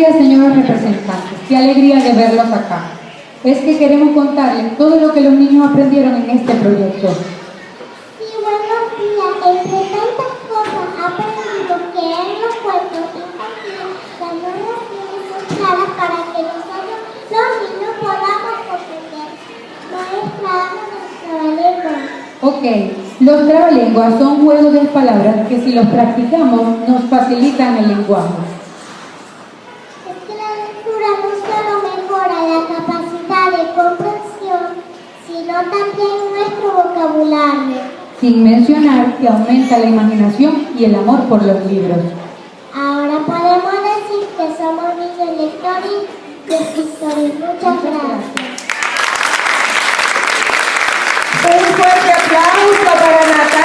días, señores representantes. Qué alegría de verlos acá. Es que queremos contarles todo lo que los niños aprendieron en este proyecto. Sí, buenos días. Entre tantas cosas aprendido que en los cuentos infantiles las normas tienen sus claras para que nosotros los niños podamos comprender. Maestra, nuestra lengua. Ok, los trabalenguas son juegos de palabras que si los practicamos nos facilitan el lenguaje. Es que la lectura no solo mejora la capacidad de comprensión, sino también nuestro vocabulario. Sin mencionar que aumenta la imaginación y el amor por los libros. Ahora podemos decir que somos niños lectores y escritores. Muchas gracias. Un fuerte aplauso para Natalia.